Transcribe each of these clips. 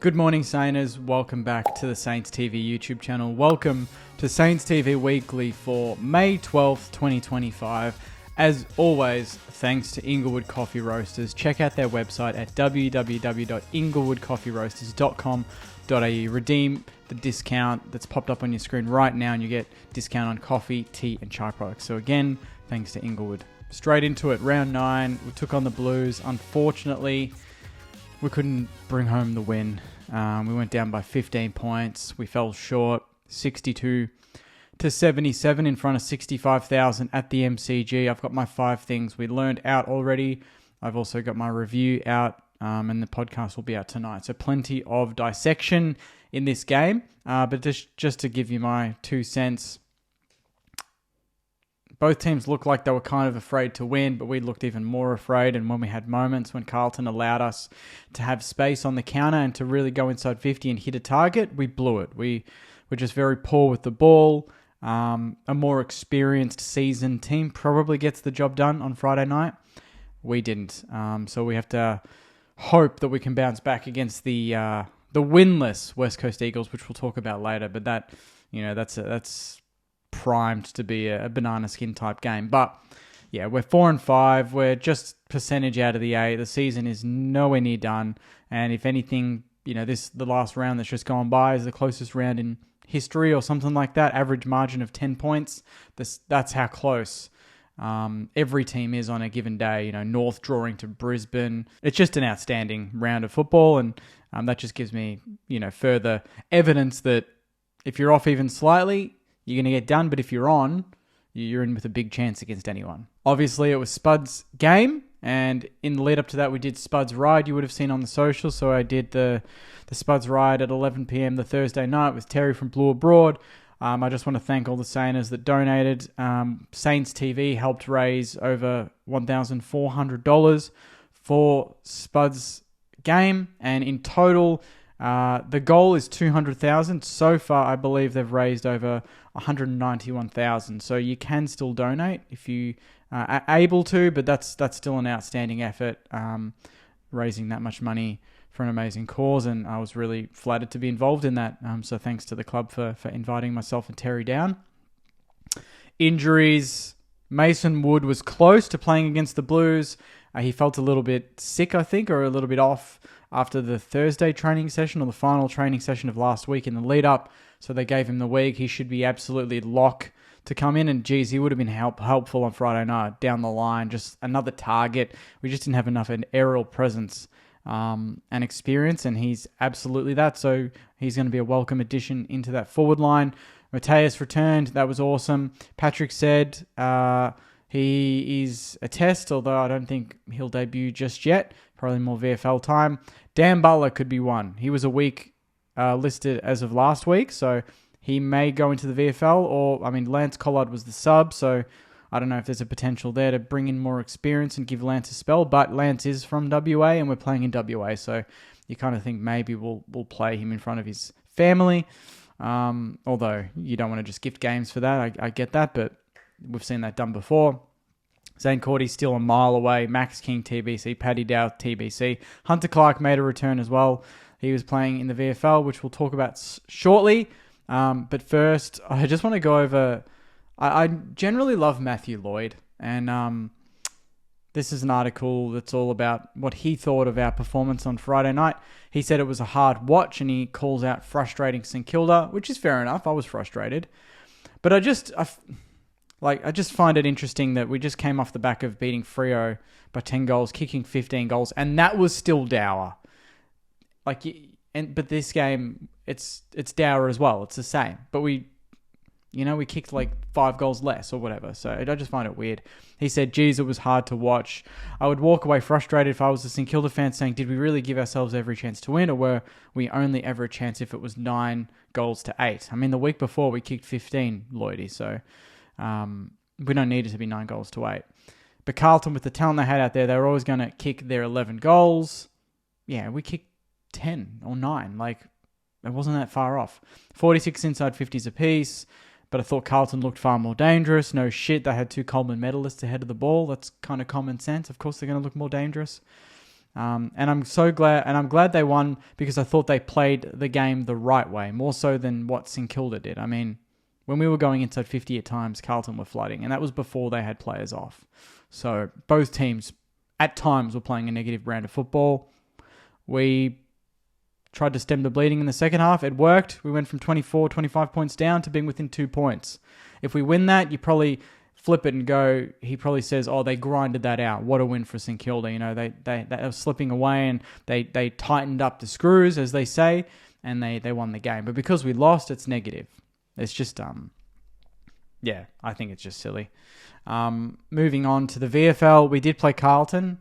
Good morning, Sainers. Welcome back to the Saints TV YouTube channel. Welcome to Saints TV Weekly for May 12th, 2025. As always, thanks to Inglewood Coffee Roasters. Check out their website at www.inglewoodcoffeeroasters.com.au. Redeem the discount that's popped up on your screen right now and you get discount on coffee, tea and chai products. So again, thanks to Inglewood. Straight into it, round 9, we took on the Blues. Unfortunately, we couldn't bring home the win. We went down by 15 points. We fell short, 62 to 77 in front of 65,000 at the MCG. I've got my 5 things we learned out already. I've also got my review out, and the podcast will be out tonight. So plenty of dissection in this game. But just to give you my 2 cents, both teams looked like they were kind of afraid to win, but we looked even more afraid. And when we had moments when Carlton allowed us to have space on the counter and to really go inside 50 and hit a target, we blew it. We were just very poor with the ball. A more experienced, seasoned team probably gets the job done on Friday night. We didn't. So we have to hope that we can bounce back against the winless West Coast Eagles, which we'll talk about later. But that's primed to be a banana skin type game. But yeah, we're 4-5. We're just percentage out of the 8. The season is nowhere near done. And if anything, the last round that's just gone by is the closest round in history or something like that. Average margin of 10 points. That's how close every team is on a given day. North drawing to Brisbane. It's just an outstanding round of football. And that just gives me, further evidence that if you're off even slightly, you're going to get done, but if you're on, you're in with a big chance against anyone. Obviously, it was Spud's game, and in the lead up to that, we did Spud's Ride. You would have seen on the socials, so I did the Spud's Ride at 11 p.m. the Thursday night with Terry from Blue Abroad. I just want to thank all the Sainers that donated. Saints TV helped raise over $1,400 for Spud's game, and in total, the goal is $200,000. So far, I believe they've raised over $191,000. So you can still donate if you are able to, but that's still an outstanding effort, raising that much money for an amazing cause. And I was really flattered to be involved in that. So thanks to the club for inviting myself and Terry down. Injuries. Mason Wood was close to playing against the Blues. He felt a little bit sick, I think, or a little bit off after the Thursday training session or the final training session of last week in the lead up. So they gave him the week. He should be absolutely lock to come in. And geez, he would have been helpful on Friday night down the line. Just another target. We just didn't have enough an aerial presence and experience. And he's absolutely that. So he's going to be a welcome addition into that forward line. Mateus returned. That was awesome. Patrick said he is a test, although I don't think he'll debut just yet. Probably more VFL time. Dan Butler could be one. He was a week listed as of last week, so he may go into the VFL. Lance Collard was the sub, so I don't know if there's a potential there to bring in more experience and give Lance a spell. But Lance is from WA, and we're playing in WA, so you kind of think maybe we'll play him in front of his family. Although you don't want to just gift games for that. I get that, but we've seen that done before. Zane Cordy's still a mile away. Max King TBC, Paddy Dow TBC. Hunter Clark made a return as well. He was playing in the VFL, which we'll talk about shortly. But first, I just want to go over... I generally love Matthew Lloyd. And this is an article that's all about what he thought of our performance on Friday night. He said it was a hard watch, and he calls out frustrating St Kilda, which is fair enough. I was frustrated. But I just find it interesting that we just came off the back of beating Freo by 10 goals, kicking 15 goals, and that was still dour. But this game, it's dour as well. It's the same. But we kicked 5 goals less or whatever. So I just find it weird. He said, geez, it was hard to watch. I would walk away frustrated if I was a St Kilda fan saying, did we really give ourselves every chance to win, or were we only ever a chance if it was 9 goals to 8? The week before we kicked 15, Lloydie, so... we don't need it to be 9 goals to 8. But Carlton, with the talent they had out there, they were always going to kick their 11 goals. Yeah, we kicked 10 or 9. It wasn't that far off. 46 inside 50s apiece. But I thought Carlton looked far more dangerous. No shit, they had 2 Coleman medalists ahead of the ball. That's kind of common sense. Of course, they're going to look more dangerous. And I'm so glad, and I'm glad they won because I thought they played the game the right way, more so than what St Kilda did. I mean, when we were going inside 50 at times, Carlton were flooding, and that was before they had players off. So both teams at times were playing a negative brand of football. We tried to stem the bleeding in the second half. It worked. We went from 24, 25 points down to being within 2 points. If we win that, you probably flip it and go, he probably says, oh, they grinded that out. What a win for St Kilda. You know, they were slipping away and they tightened up the screws, as they say, and they won the game. But because we lost, it's negative. It's just, yeah, I think it's just silly. Moving on to the VFL, we did play Carlton,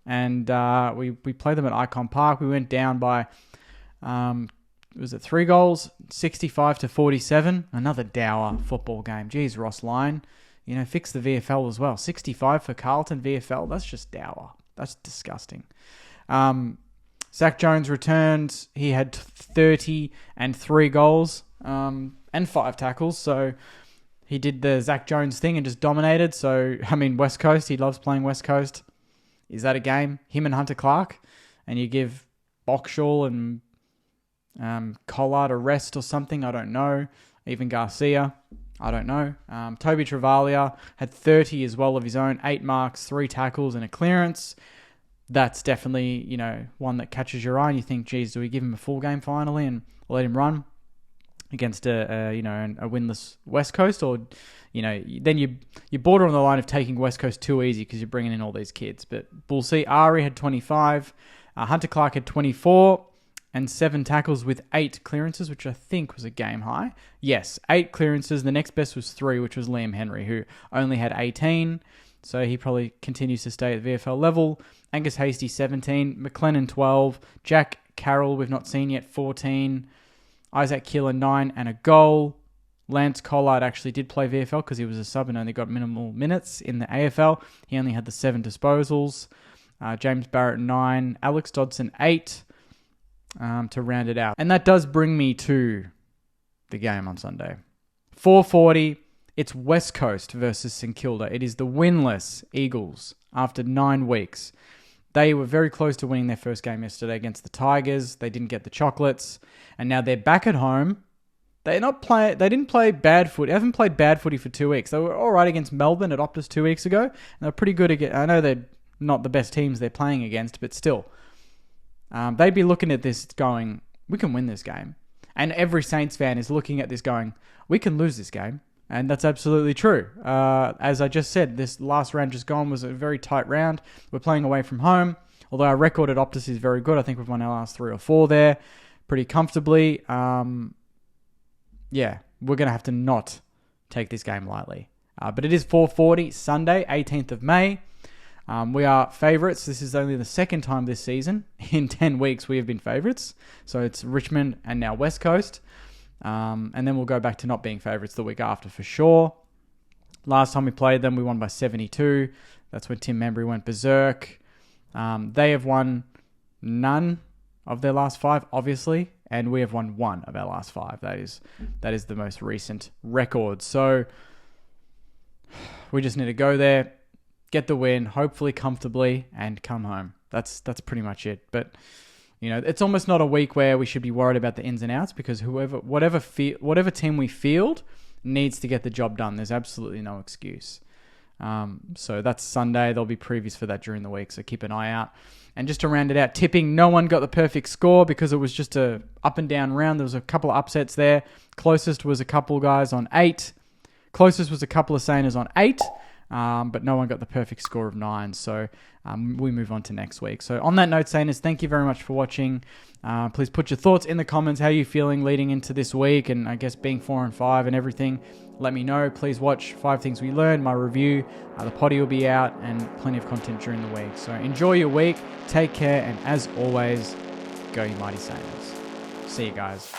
and we played them at Icon Park. We went down by, was it 3 goals, 65-47? Another dour football game. Jeez, Ross Lyon. You know, fix the VFL as well. 65 for Carlton VFL. That's just dour. That's disgusting. Zach Jones returned. He had 30 and 3 goals and 5 tackles. So he did the Zach Jones thing and just dominated. So, I mean, West Coast, he loves playing West Coast. Is that a game? Him and Hunter Clark? And you give Boxall and Collard a rest or something? I don't know. Even Garcia? I don't know. Toby Travalia had 30 as well of his own, 8 marks, 3 tackles and a clearance. That's definitely, you know, one that catches your eye and you think, geez, do we give him a full game finally and let him run against a winless West Coast? Or, you know, then you border on the line of taking West Coast too easy because you're bringing in all these kids. But we'll see. Ari had 25. Hunter Clark had 24. And 7 tackles with 8 clearances, which I think was a game high. Yes, 8 clearances. The next best was 3, which was Liam Henry, who only had 18. So he probably continues to stay at the VFL level. Angus Hasty, 17. McLennan, 12. Jack Carroll, we've not seen yet, 14. Isaac Keeler, 9 and a goal. Lance Collard actually did play VFL because he was a sub and only got minimal minutes in the AFL. He only had the 7 disposals. James Barrett, 9. Alex Dodson, 8. To round it out. And that does bring me to the game on Sunday. 4:40, it's West Coast versus St Kilda. It is the winless Eagles after 9 weeks. They were very close to winning their first game yesterday against the Tigers. They didn't get the chocolates. And now they're back at home. They didn't play bad footy. They haven't played bad footy for 2 weeks. They were all right against Melbourne at Optus 2 weeks ago. And they're pretty good again. I know they're not the best teams they're playing against, but still. They'd be looking at this going, we can win this game. And every Saints fan is looking at this going, we can lose this game. And that's absolutely true. As I just said, this last round just gone was a very tight round. We're playing away from home. Although our record at Optus is very good. I think we've won our last 3 or 4 there pretty comfortably. Yeah, we're going to have to not take this game lightly. But it is 4:40, Sunday, 18th of May. We are favourites. This is only the second time this season. In 10 weeks, we have been favourites. So it's Richmond and now West Coast. And then we'll go back to not being favourites the week after for sure. Last time we played them, we won by 72. That's when Tim Membry went berserk. They have won none of their last 5, obviously. And we have won 1 of our last 5. That is the most recent record. So we just need to go there, get the win, hopefully comfortably, and come home. That's pretty much it. But, you know, it's almost not a week where we should be worried about the ins and outs because whatever team we field needs to get the job done. There's absolutely no excuse. So that's Sunday. There'll be previews for that during the week, so keep an eye out. And just to round it out, tipping, no one got the perfect score because it was just a up and down round. There was a couple of upsets there. Closest was a couple guys on 8. Closest was a couple of Saners on 8. But no one got the perfect score of 9. So we move on to next week. So on that note, Saners, thank you very much for watching. Please put your thoughts in the comments. How are you feeling leading into this week? And I guess being 4-5 and everything, let me know. Please watch 5 Things We Learned, my review. The potty will be out and plenty of content during the week. So enjoy your week. Take care. And as always, go you mighty Saners. See you guys.